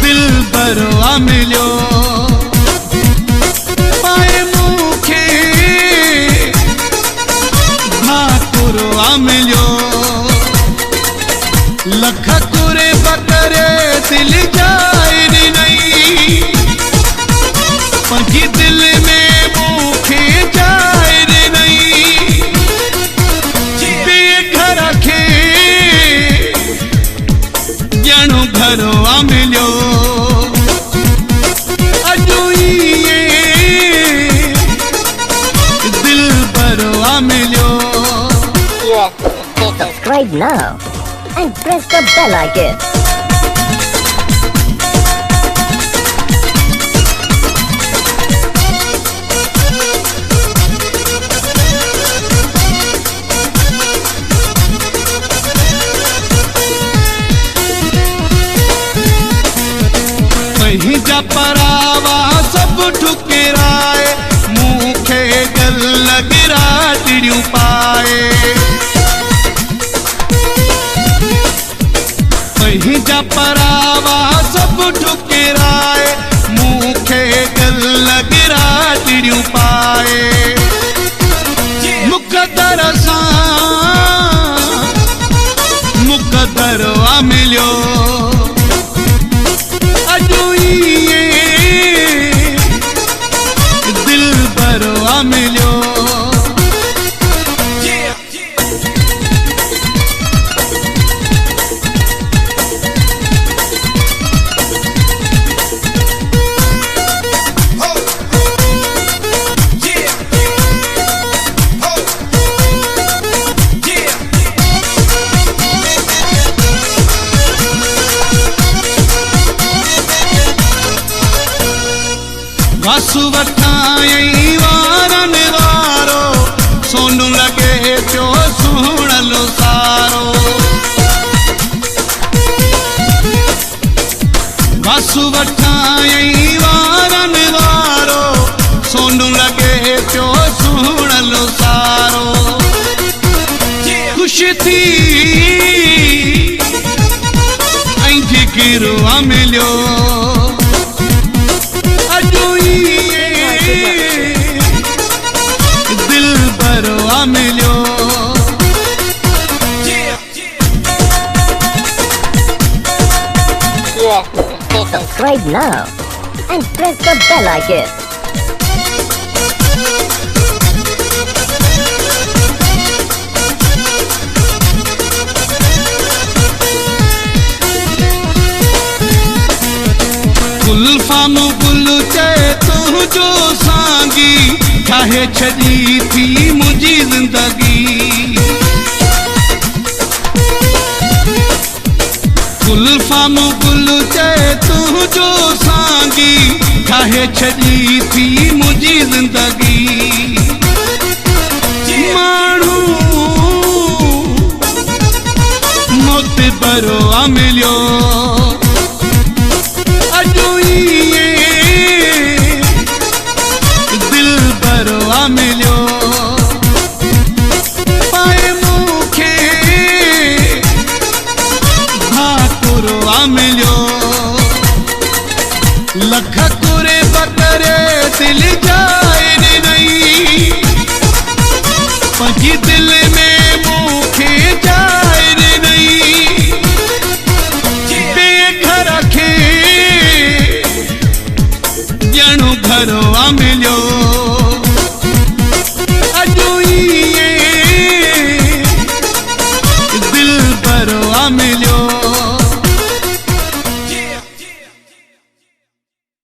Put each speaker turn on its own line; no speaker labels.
दिल बरवा मिलो पाए मुखे भाकुरवा मिलो लख कुरे बकरे दिल जाए नहीं पंखी दिल में मुखे जाए नहीं बेघर खे जणो घरवा मिलो दिल बरवा मिलो।
Subscribe now and press the bell icon.
वही जा परावा सब ठुकराए मुखे गल लगरा टिड़ियों पाए वही जा परावा सब ठुकराए मुखे गल लगरा टिड़ियों पाए मुकदरवा मिलो दिल बरवा मिलो। वासु वठाई वारन वारो सोनू लगे प्यो सुणलो सारो वासु वठाई वारन वारो सोनू लगे प्यो सुणलो सारो खुश थी ऐं जिगरवा मिलो दिल बरवा मिलो।
Subscribe now and press the bell icon.
गुलफाम गुल चे तुझो सांगी चाहे छड़ी थी मुझी जिंदगी गुलफाम गुल चे तुझो सांगी चाहे छड़ी थी मुझी जिंदगी मानू मौत बरवा मिलो दिल बरवा मिलो पाए मुखे भाकुरवा मिलो लख कुरे बकरे दिल जाए नहीं पंखी